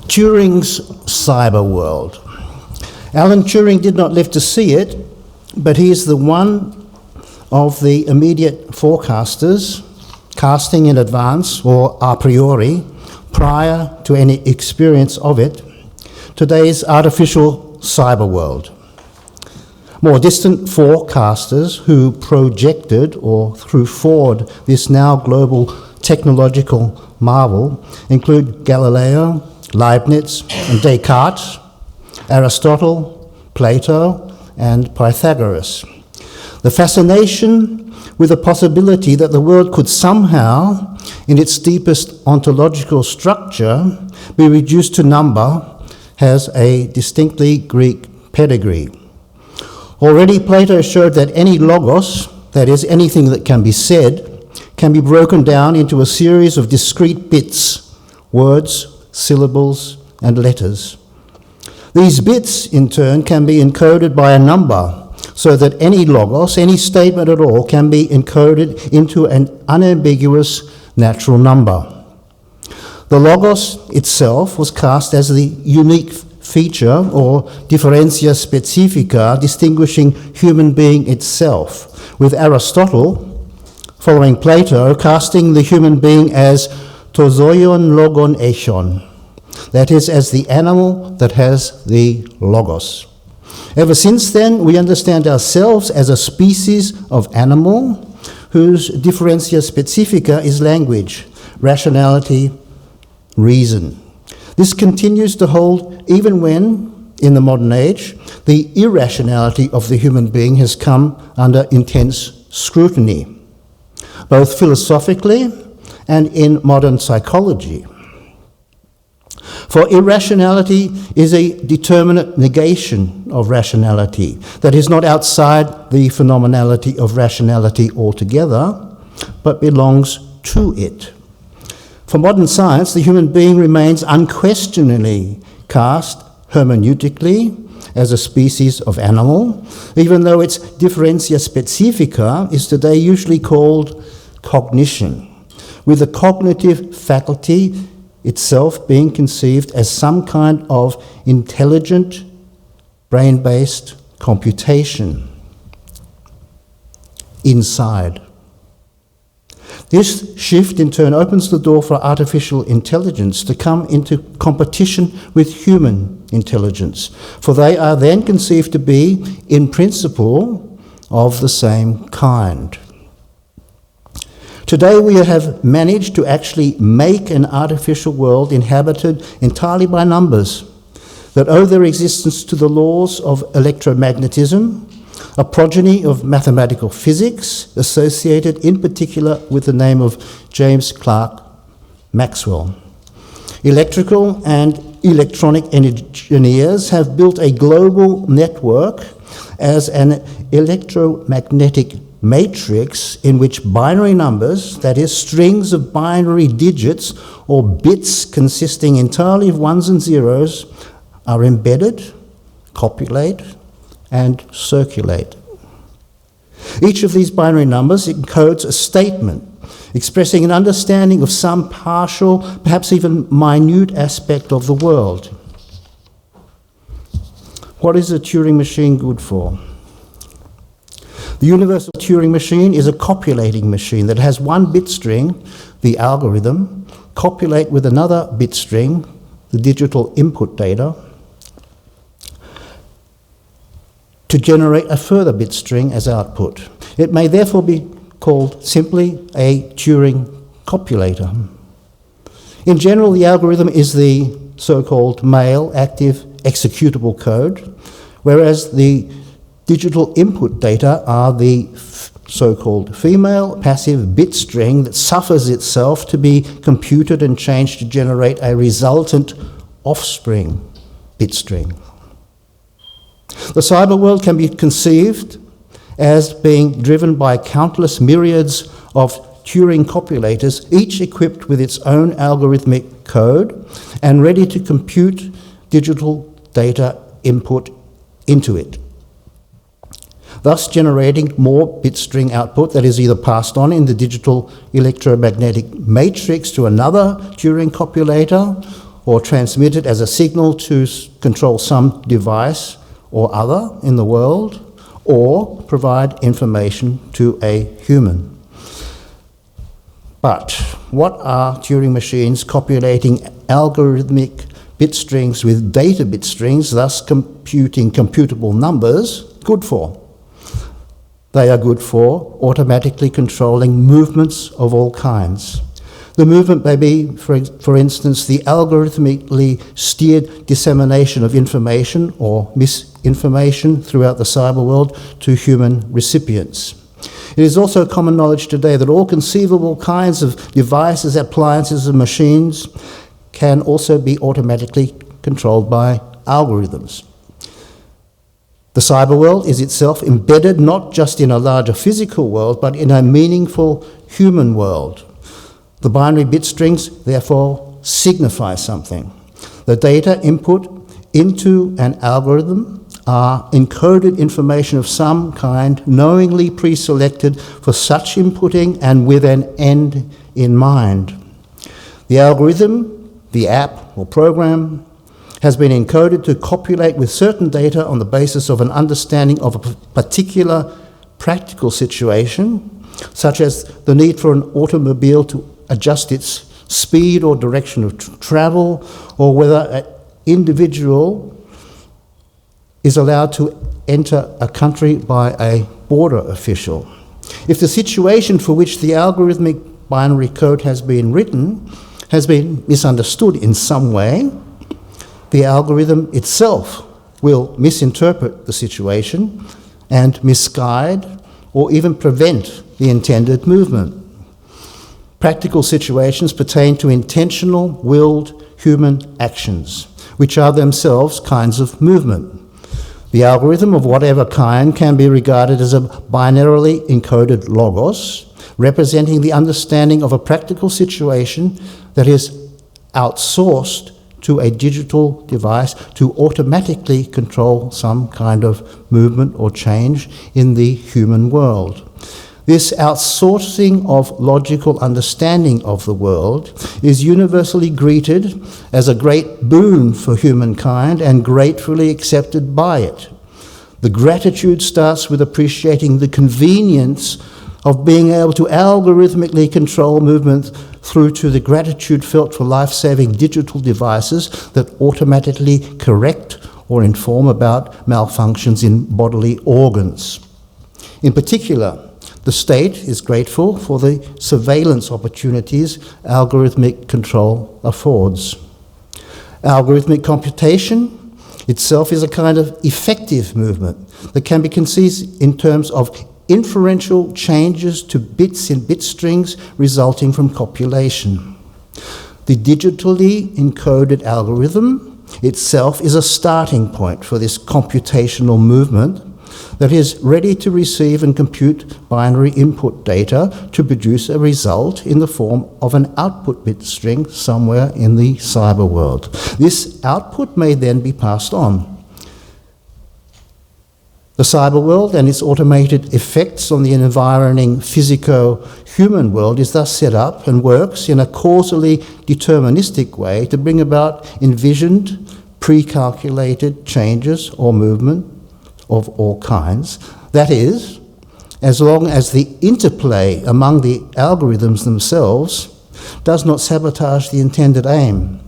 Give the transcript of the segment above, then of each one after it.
Turing's cyber world. Alan Turing did not live to see it, but he is the one of the immediate forecasters, casting in advance or a priori, prior to any experience of it, today's artificial cyber world. More distant forecasters who projected or threw forward this now global technological marvel include Galileo, Leibniz and Descartes, Aristotle, Plato and Pythagoras. The fascination with the possibility that the world could somehow, in its deepest ontological structure, be reduced to number has a distinctly Greek pedigree. Already Plato showed that any logos, that is, anything that can be said, can be broken down into a series of discrete bits, words, syllables, and letters. These bits, in turn, can be encoded by a number, so that any logos, any statement at all, can be encoded into an unambiguous natural number. The logos itself was cast as the unique feature or differentia specifica distinguishing human being itself, with Aristotle, following Plato, casting the human being as to zoion logon echon, that is, as the animal that has the logos. Ever since then, we understand ourselves as a species of animal whose differentia specifica is language, rationality, reason. This continues to hold even when, in the modern age, the irrationality of the human being has come under intense scrutiny, both philosophically and in modern psychology. For irrationality is a determinate negation of rationality that is not outside the phenomenality of rationality altogether, but belongs to it. For modern science, the human being remains unquestioningly cast hermeneutically as a species of animal, even though its differentia specifica is today usually called cognition, with the cognitive faculty itself being conceived as some kind of intelligent, brain-based computation inside. This shift in turn opens the door for artificial intelligence to come into competition with human intelligence, for they are then conceived to be, in principle, of the same kind. Today we have managed to actually make an artificial world inhabited entirely by numbers that owe their existence to the laws of electromagnetism, a progeny of mathematical physics associated in particular with the name of James Clerk Maxwell. Electrical and electronic engineers have built a global network as an electromagnetic matrix in which binary numbers, that is, strings of binary digits or bits consisting entirely of ones and zeros, are embedded, copulate, and circulate. Each of these binary numbers encodes a statement expressing an understanding of some partial, perhaps even minute aspect of the world. What is a Turing machine good for? The universal Turing machine is a copulating machine that has one bit string, the algorithm, copulate with another bit string, the digital input data, to generate a further bit string as output. It may therefore be called simply a Turing copulator. In general, the algorithm is the so-called male active executable code, whereas the digital input data are the so-called female passive bit string that suffers itself to be computed and changed to generate a resultant offspring bit string. The cyber world can be conceived as being driven by countless myriads of Turing copulators, each equipped with its own algorithmic code and ready to compute digital data input into it, thus generating more bit string output that is either passed on in the digital electromagnetic matrix to another Turing copulator or transmitted as a signal to control some device or other in the world, or provide information to a human. But what are Turing machines copulating algorithmic bit strings with data bit strings, thus computing computable numbers, good for? They are good for automatically controlling movements of all kinds. The movement may be, for instance, the algorithmically steered dissemination of information or misinformation throughout the cyber world to human recipients. It is also common knowledge today that all conceivable kinds of devices, appliances, and machines can also be automatically controlled by algorithms. The cyber world is itself embedded not just in a larger physical world, but in a meaningful human world. The binary bit strings, therefore, signify something. The data input into an algorithm are encoded information of some kind, knowingly pre-selected for such inputting and with an end in mind. The algorithm, the app or program, has been encoded to copulate with certain data on the basis of an understanding of a particular practical situation, such as the need for an automobile to adjust its speed or direction of travel, or whether an individual is allowed to enter a country by a border official. If the situation for which the algorithmic binary code has been written has been misunderstood in some way, the algorithm itself will misinterpret the situation and misguide or even prevent the intended movement. Practical situations pertain to intentional, willed human actions, which are themselves kinds of movement. The algorithm of whatever kind can be regarded as a binarily encoded logos, representing the understanding of a practical situation that is outsourced to a digital device to automatically control some kind of movement or change in the human world. This outsourcing of logical understanding of the world is universally greeted as a great boon for humankind and gratefully accepted by it. The gratitude starts with appreciating the convenience of being able to algorithmically control movement through to the gratitude felt for life-saving digital devices that automatically correct or inform about malfunctions in bodily organs. In particular, the state is grateful for the surveillance opportunities algorithmic control affords. Algorithmic computation itself is a kind of effective movement that can be conceived in terms of inferential changes to bits in bit strings resulting from copulation. The digitally encoded algorithm itself is a starting point for this computational movement that is ready to receive and compute binary input data to produce a result in the form of an output bit string somewhere in the cyber world. This output may then be passed on. The cyber world and its automated effects on the environing physico-human world is thus set up and works in a causally deterministic way to bring about envisioned, pre-calculated changes or movement of all kinds. That is, as long as the interplay among the algorithms themselves does not sabotage the intended aim.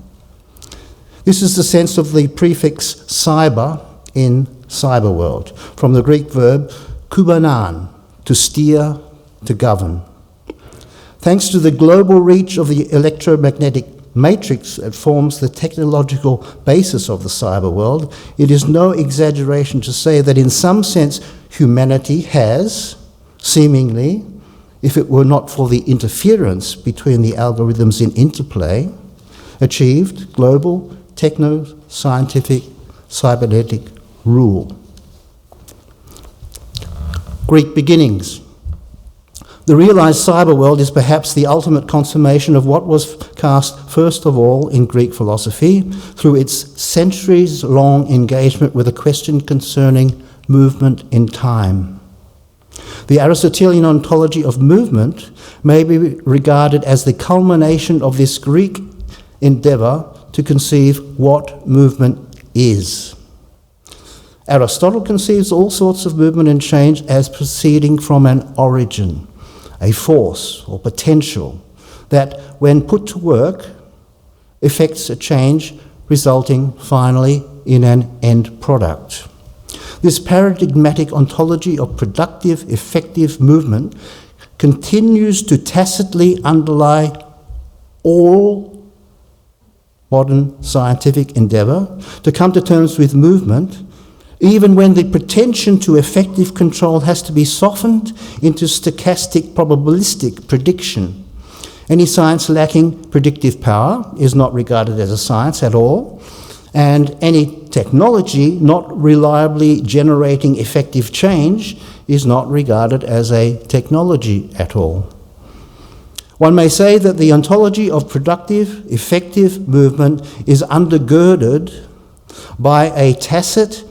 This is the sense of the prefix cyber in cyber world, from the Greek verb kubanan, to steer, to govern. Thanks to the global reach of the electromagnetic matrix that forms the technological basis of the cyber world, it is no exaggeration to say that in some sense humanity has, seemingly, if it were not for the interference between the algorithms in interplay, achieved global techno-scientific cybernetic rule. Greek beginnings. The realized cyber world is perhaps the ultimate consummation of what was cast first of all in Greek philosophy through its centuries-long engagement with a question concerning movement in time. The Aristotelian ontology of movement may be regarded as the culmination of this Greek endeavor to conceive what movement is. Aristotle conceives all sorts of movement and change as proceeding from an origin, a force or potential that, when put to work, effects a change resulting finally in an end product. This paradigmatic ontology of productive, effective movement continues to tacitly underlie all modern scientific endeavour to come to terms with movement, even when the pretension to effective control has to be softened into stochastic probabilistic prediction. Any science lacking predictive power is not regarded as a science at all, and any technology not reliably generating effective change is not regarded as a technology at all. One may say that the ontology of productive, effective movement is undergirded by a tacit,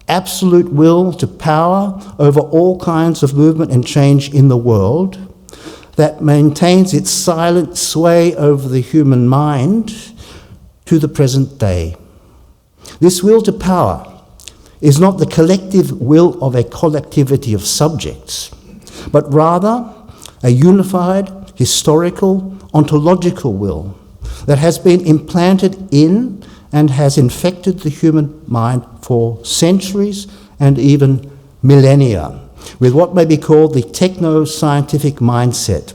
absolute will to power over all kinds of movement and change in the world that maintains its silent sway over the human mind to the present day. This will to power is not the collective will of a collectivity of subjects, but rather a unified, historical, ontological will that has been implanted in and has infected the human mind for centuries and even millennia, with what may be called the techno-scientific mindset.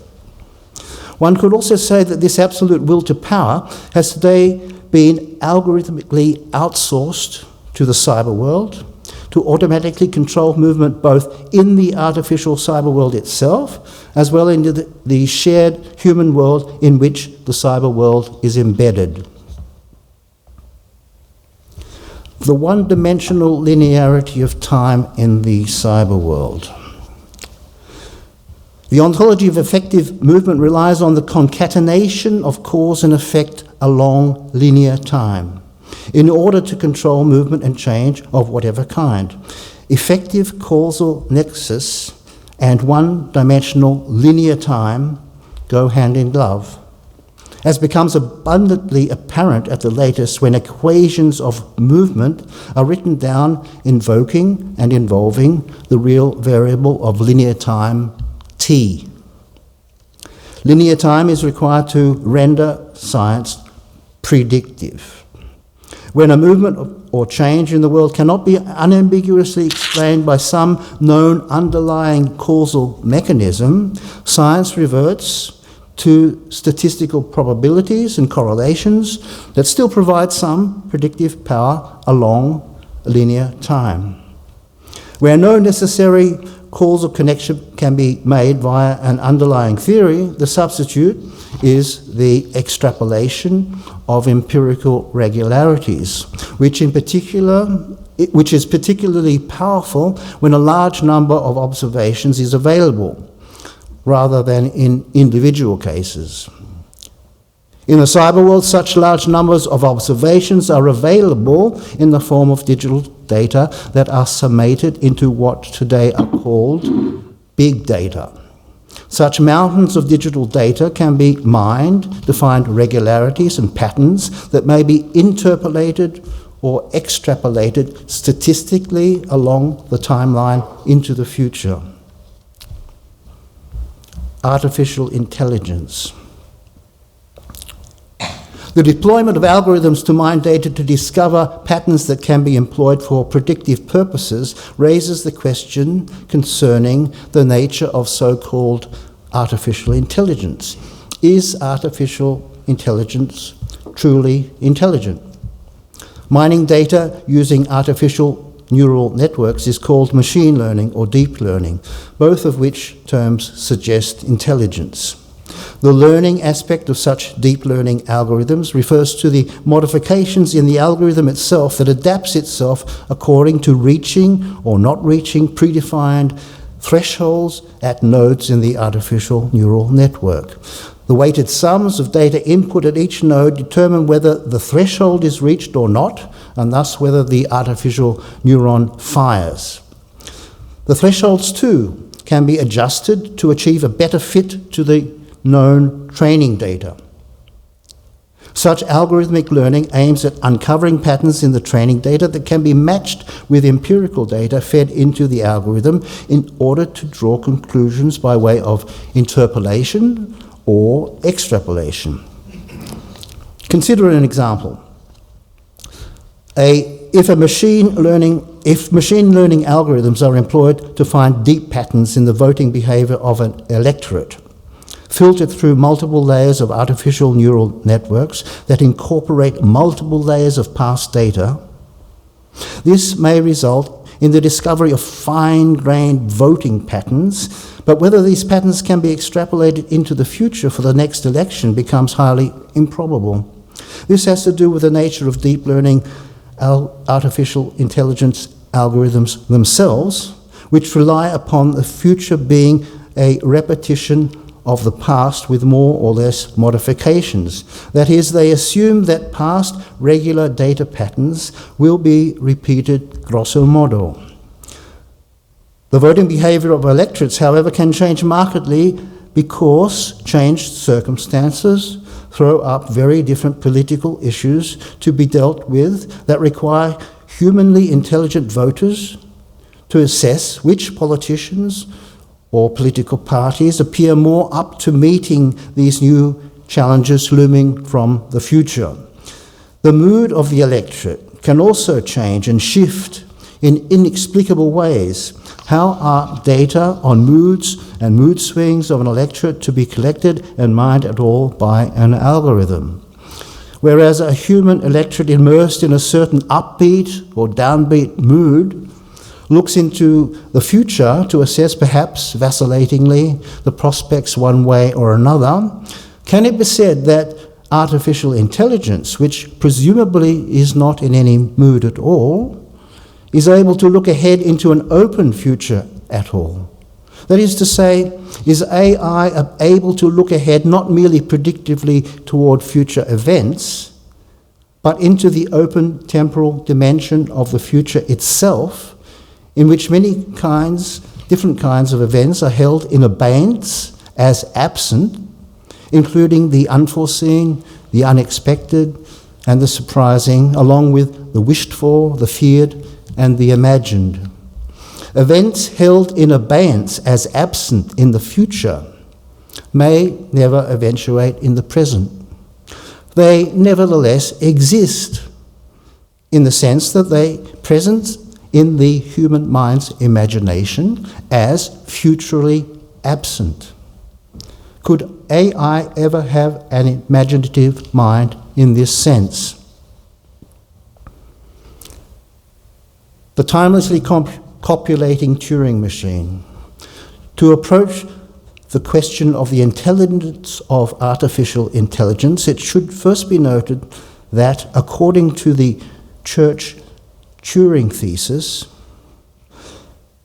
One could also say that this absolute will to power has today been algorithmically outsourced to the cyber world to automatically control movement both in the artificial cyber world itself as well as in the shared human world in which the cyber world is embedded. The one-dimensional linearity of time in the cyber world. The ontology of effective movement relies on the concatenation of cause and effect along linear time in order to control movement and change of whatever kind. Effective causal nexus and one-dimensional linear time go hand in glove, as becomes abundantly apparent at the latest when equations of movement are written down invoking and involving the real variable of linear time, t. Linear time is required to render science predictive. When a movement or change in the world cannot be unambiguously explained by some known underlying causal mechanism, science reverts to statistical probabilities and correlations that still provide some predictive power along linear time. Where no necessary causal connection can be made via an underlying theory, the substitute is the extrapolation of empirical regularities, which is particularly powerful when a large number of observations is available, rather than in individual cases. In the cyber world, such large numbers of observations are available in the form of digital data that are summated into what today are called big data. Such mountains of digital data can be mined to find regularities and patterns that may be interpolated or extrapolated statistically along the timeline into the future. Artificial intelligence. The deployment of algorithms to mine data to discover patterns that can be employed for predictive purposes raises the question concerning the nature of so-called artificial intelligence. Is artificial intelligence truly intelligent? Mining data using artificial neural networks is called machine learning or deep learning, both of which terms suggest intelligence. The learning aspect of such deep learning algorithms refers to the modifications in the algorithm itself that adapts itself according to reaching or not reaching predefined thresholds at nodes in the artificial neural network. The weighted sums of data input at each node determine whether the threshold is reached or not, and thus whether the artificial neuron fires. The thresholds, too, can be adjusted to achieve a better fit to the known training data. Such algorithmic learning aims at uncovering patterns in the training data that can be matched with empirical data fed into the algorithm in order to draw conclusions by way of interpolation or extrapolation. Consider an example. If machine learning algorithms are employed to find deep patterns in the voting behaviour of an electorate, filtered through multiple layers of artificial neural networks that incorporate multiple layers of past data, this may result in the discovery of fine-grained voting patterns, but whether these patterns can be extrapolated into the future for the next election becomes highly improbable. This has to do with the nature of deep learning artificial intelligence algorithms themselves, which rely upon the future being a repetition of the past with more or less modifications. That is, they assume that past regular data patterns will be repeated grosso modo. The voting behaviour of electorates, however, can change markedly because changed circumstances throw up very different political issues to be dealt with that require humanly intelligent voters to assess which politicians or political parties appear more up to meeting these new challenges looming from the future. The mood of the electorate can also change and shift in inexplicable ways. How are data on moods and mood swings of an electorate to be collected and mined at all by an algorithm? Whereas a human electorate immersed in a certain upbeat or downbeat mood looks into the future to assess, perhaps vacillatingly, the prospects one way or another, can it be said that artificial intelligence, which presumably is not in any mood at all, is able to look ahead into an open future at all? That is to say, is AI able to look ahead not merely predictively toward future events, but into the open temporal dimension of the future itself, in which different kinds of events are held in abeyance as absent, including the unforeseen, the unexpected, and the surprising, along with the wished for, the feared, and the imagined. Events held in abeyance as absent in the future may never eventuate in the present. They nevertheless exist in the sense that they present in the human mind's imagination as futurely absent. Could AI ever have an imaginative mind in this sense? The timelessly copulating Turing machine. To approach the question of the intelligence of artificial intelligence, it should first be noted that, according to the Church Turing thesis,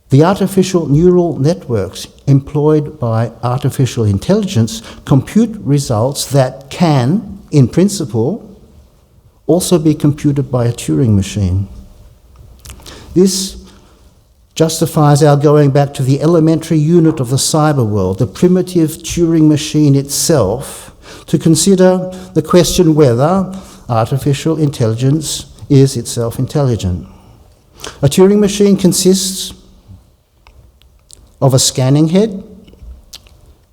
the artificial neural networks employed by artificial intelligence compute results that can, in principle, also be computed by a Turing machine. This justifies our going back to the elementary unit of the cyber world, the primitive Turing machine itself, to consider the question whether artificial intelligence is itself intelligent. A Turing machine consists of a scanning head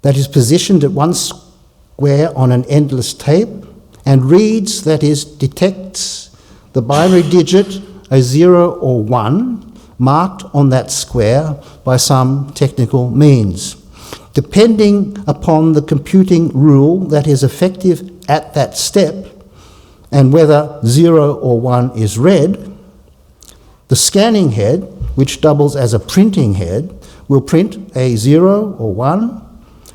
that is positioned at one square on an endless tape and reads, that is, detects the binary digit, a 0 or 1, marked on that square by some technical means. Depending upon the computing rule that is effective at that step, and whether 0 or 1 is read, the scanning head, which doubles as a printing head, will print a 0 or 1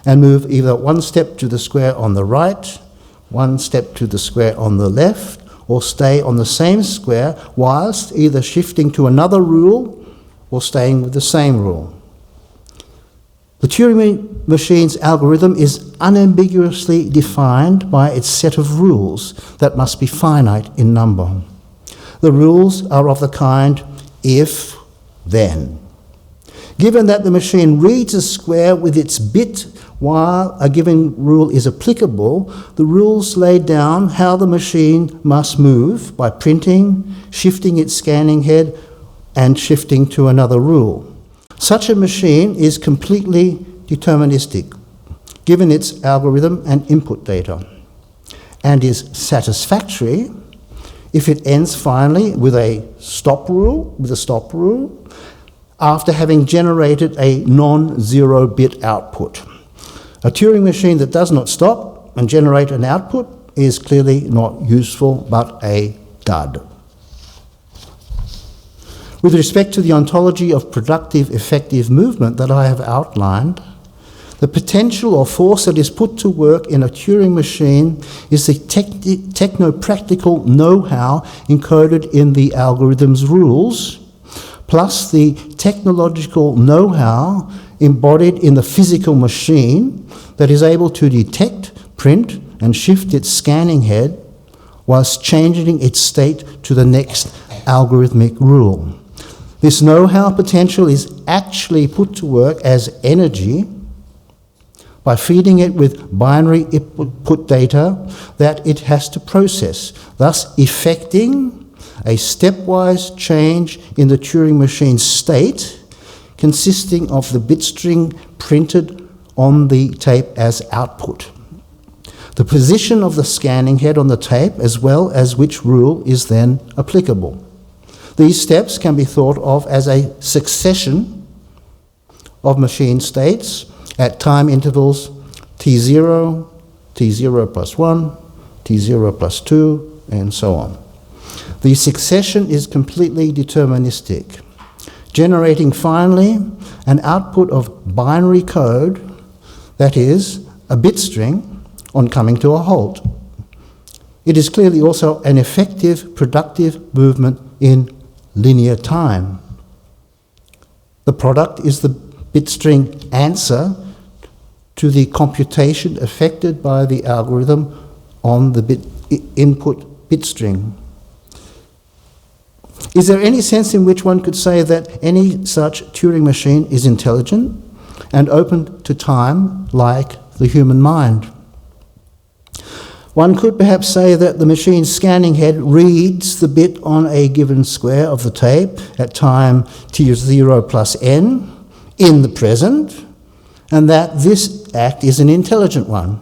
and move either one step to the square on the right, one step to the square on the left, or stay on the same square whilst either shifting to another rule or staying with the same rule. The Turing machine's algorithm is unambiguously defined by its set of rules that must be finite in number. The rules are of the kind if, then. Given that the machine reads a square with its bit while a given rule is applicable, the rules lay down how the machine must move by printing, shifting its scanning head, and shifting to another rule. Such a machine is completely deterministic, given its algorithm and input data, and is satisfactory if it ends finally with a stop rule, after having generated a non-zero bit output. A Turing machine that does not stop and generate an output is clearly not useful, but a dud. With respect to the ontology of productive, effective movement that I have outlined, the potential or force that is put to work in a Turing machine is the techno-practical know-how encoded in the algorithm's rules, plus the technological know-how embodied in the physical machine that is able to detect, print, and shift its scanning head whilst changing its state to the next algorithmic rule. This know-how potential is actually put to work as energy by feeding it with binary input data that it has to process, thus effecting a stepwise change in the Turing machine's state, consisting of the bit string printed on the tape as output. The position of the scanning head on the tape, as well as which rule is then applicable. These steps can be thought of as a succession of machine states at time intervals t0, t0 plus 1, t0 plus 2, and so on. The succession is completely deterministic, generating finally an output of binary code, that is, a bit string, on coming to a halt. It is clearly also an effective, productive movement in linear time. The product is the bit string answer to the computation effected by the algorithm on the input bit string. Is there any sense in which one could say that any such Turing machine is intelligent and open to time like the human mind? One could perhaps say that the machine's scanning head reads the bit on a given square of the tape at time t0 plus n in the present, and that this act is an intelligent one.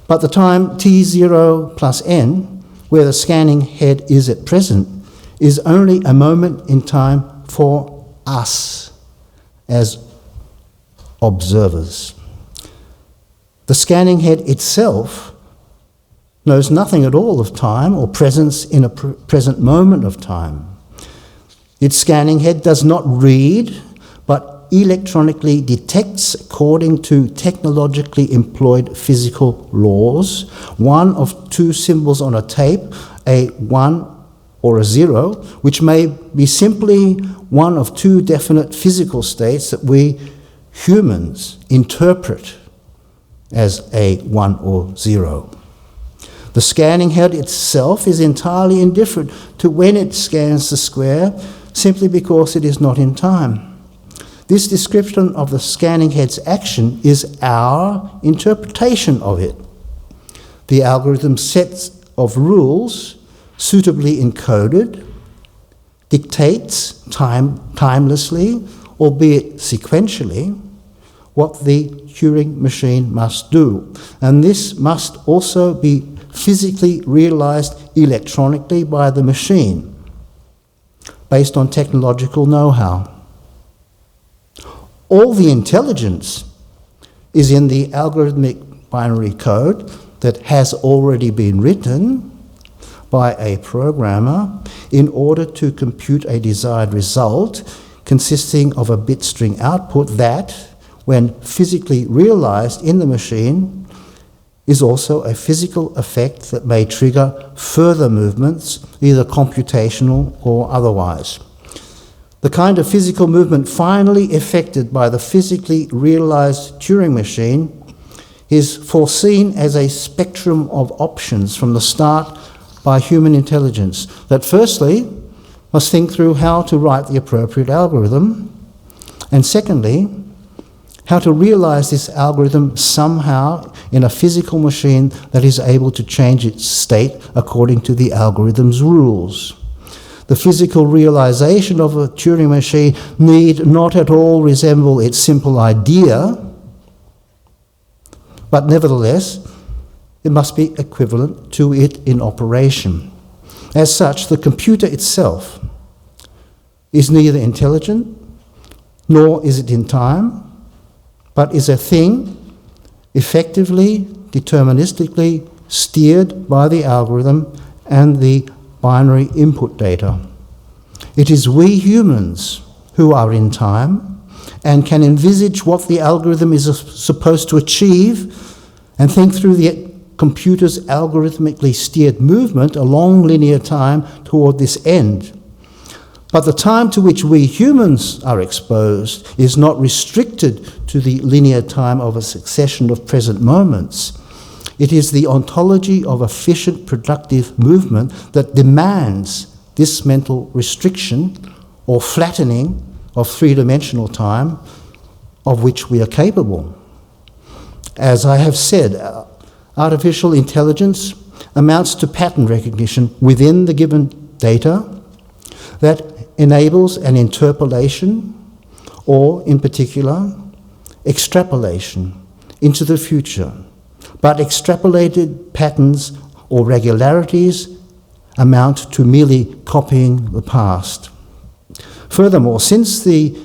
But the time t0 plus n, where the scanning head is at present, is only a moment in time for us as observers. The scanning head itself knows nothing at all of time or presence in a present moment of time. Its scanning head does not read, but electronically detects, according to technologically employed physical laws, one of two symbols on a tape, a 1 or a 0, which may be simply one of two definite physical states that we humans interpret as a 1 or 0. The scanning head itself is entirely indifferent to when it scans the square, simply because it is not in time. This description of the scanning head's action is our interpretation of it. The algorithm's set of rules, suitably encoded, dictates timelessly, albeit sequentially, what the Turing machine must do. And this must also be physically realized electronically by the machine, based on technological know-how. All the intelligence is in the algorithmic binary code that has already been written by a programmer in order to compute a desired result consisting of a bit string output that, when physically realized in the machine, is also a physical effect that may trigger further movements, either computational or otherwise. The kind of physical movement finally effected by the physically realized Turing machine is foreseen as a spectrum of options from the start by human intelligence that firstly must think through how to write the appropriate algorithm, and secondly, how to realize this algorithm somehow in a physical machine that is able to change its state according to the algorithm's rules. The physical realization of a Turing machine need not at all resemble its simple idea, but nevertheless, it must be equivalent to it in operation. As such, the computer itself is neither intelligent, nor is it in time, but is a thing effectively, deterministically steered by the algorithm and the binary input data. It is we humans who are in time and can envisage what the algorithm is supposed to achieve and think through the computer's algorithmically steered movement along linear time toward this end. But the time to which we humans are exposed is not restricted to the linear time of a succession of present moments. It is the ontology of efficient, productive movement that demands this mental restriction or flattening of three-dimensional time of which we are capable. As I have said, artificial intelligence amounts to pattern recognition within the given data that enables an interpolation or, in particular, extrapolation into the future. But extrapolated patterns or regularities amount to merely copying the past. Furthermore, since the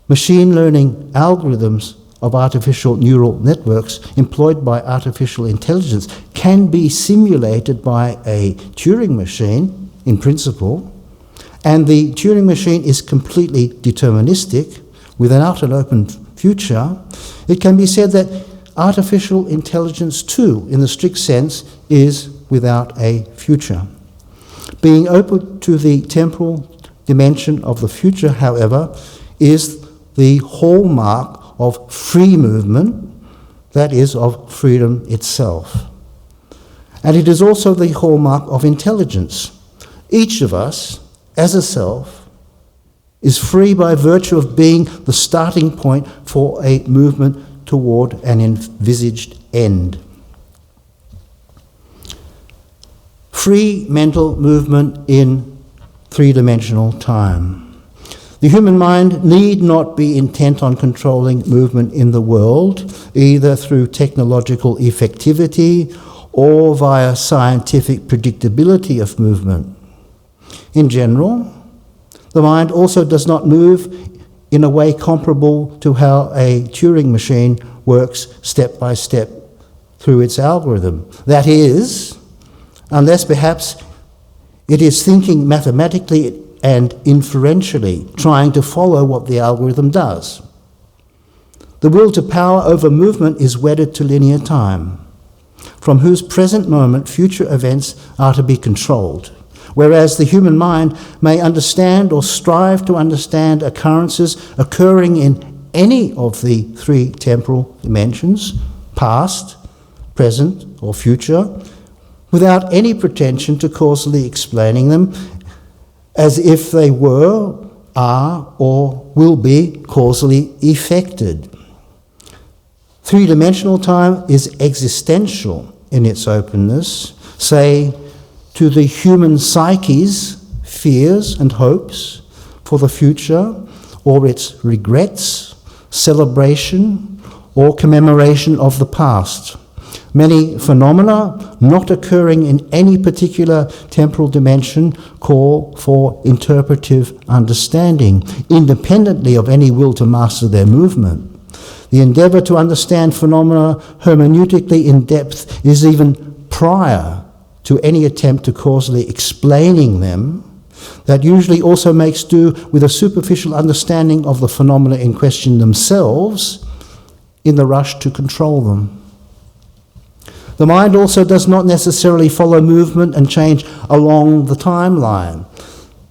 machine learning algorithms of artificial neural networks employed by artificial intelligence can be simulated by a Turing machine, in principle, and the Turing machine is completely deterministic, without an open future, it can be said that artificial intelligence too, in the strict sense, is without a future. Being open to the temporal dimension of the future, however, is the hallmark of free movement, that is, of freedom itself. And it is also the hallmark of intelligence. Each of us, as a self, is free by virtue of being the starting point for a movement toward an envisaged end. Free mental movement in three-dimensional time. The human mind need not be intent on controlling movement in the world, either through technological effectivity or via scientific predictability of movement. In general, the mind also does not move in a way comparable to how a Turing machine works step by step through its algorithm. That is, unless perhaps it is thinking mathematically and inferentially, trying to follow what the algorithm does. The will to power over movement is wedded to linear time, from whose present moment future events are to be controlled, whereas the human mind may understand or strive to understand occurrences occurring in any of the three temporal dimensions, past, present, or future, without any pretension to causally explaining them as if they were, are, or will be causally effected. Three-dimensional time is existential in its openness, say, to the human psyche's fears and hopes for the future, or its regrets, celebration, or commemoration of the past. Many phenomena not occurring in any particular temporal dimension call for interpretive understanding, independently of any will to master their movement. The endeavour to understand phenomena hermeneutically in depth is even prior to any attempt to causally explaining them. That usually also makes do with a superficial understanding of the phenomena in question themselves in the rush to control them. The mind also does not necessarily follow movement and change along the timeline,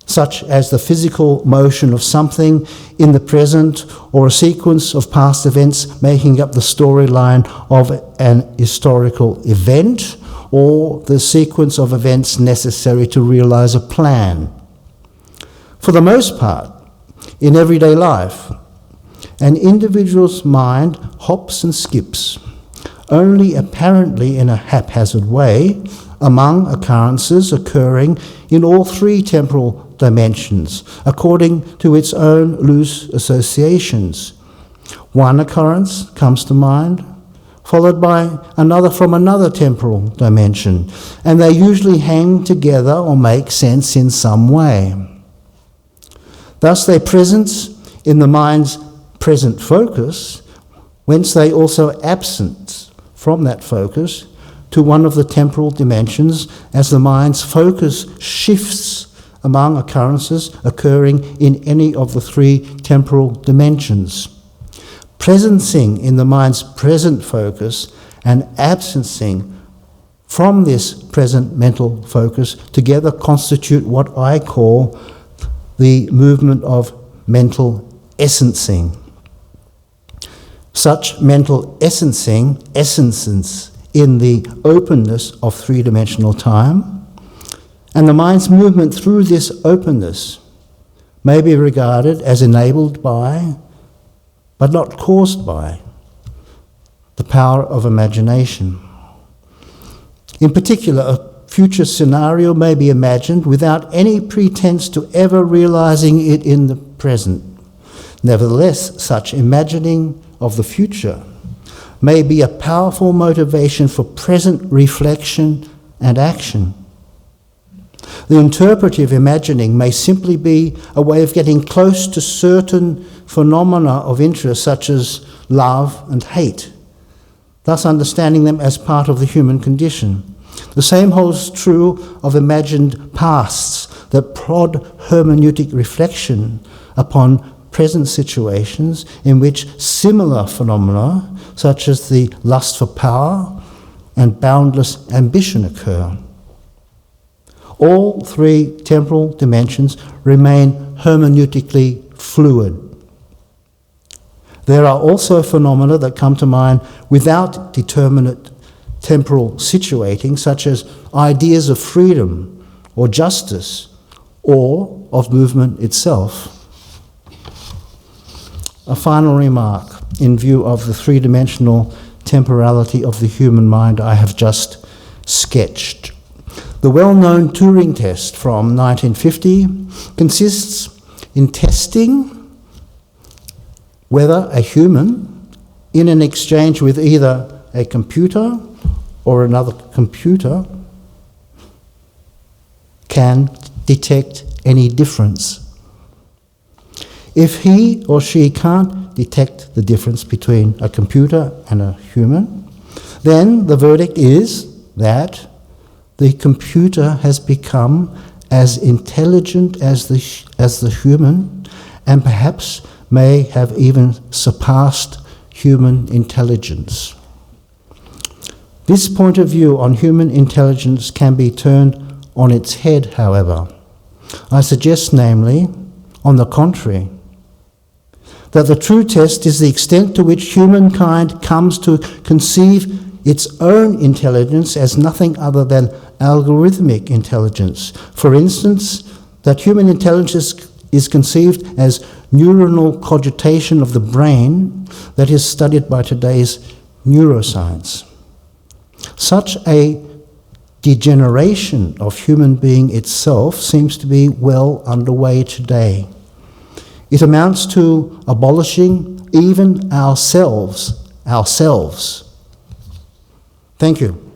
such as the physical motion of something in the present or a sequence of past events making up the storyline of an historical event, or the sequence of events necessary to realize a plan. For the most part, in everyday life, an individual's mind hops and skips, only apparently in a haphazard way, among occurrences occurring in all three temporal dimensions, according to its own loose associations. One occurrence comes to mind, followed by another from another temporal dimension, and they usually hang together or make sense in some way. Thus, their presence in the mind's present focus, whence they also absent from that focus to one of the temporal dimensions as the mind's focus shifts among occurrences occurring in any of the three temporal dimensions. Presencing in the mind's present focus and absencing from this present mental focus together constitute what I call the movement of mental essencing. Such mental essences in the openness of three-dimensional time, and the mind's movement through this openness may be regarded as enabled by, but not caused by, the power of imagination. In particular, a future scenario may be imagined without any pretense to ever realizing it in the present. Nevertheless, such imagining of the future may be a powerful motivation for present reflection and action. The interpretive imagining may simply be a way of getting close to certain phenomena of interest, such as love and hate, thus understanding them as part of the human condition. The same holds true of imagined pasts that prod hermeneutic reflection upon present situations in which similar phenomena, such as the lust for power and boundless ambition, occur. All three temporal dimensions remain hermeneutically fluid. There are also phenomena that come to mind without determinate temporal situating, such as ideas of freedom or justice or of movement itself. A final remark in view of the three-dimensional temporality of the human mind I have just sketched. The well-known Turing test from 1950 consists in testing whether a human, in an exchange with either a computer or another computer, can detect any difference. If he or she can't detect the difference between a computer and a human, then the verdict is that the computer has become as intelligent as the human, and perhaps may have even surpassed human intelligence. This point of view on human intelligence can be turned on its head, however. I suggest, namely, on the contrary, that the true test is the extent to which humankind comes to conceive its own intelligence as nothing other than algorithmic intelligence. For instance, that human intelligence is conceived as neuronal cogitation of the brain that is studied by today's neuroscience. Such a degeneration of human being itself seems to be well underway today. It amounts to abolishing even ourselves. Thank you.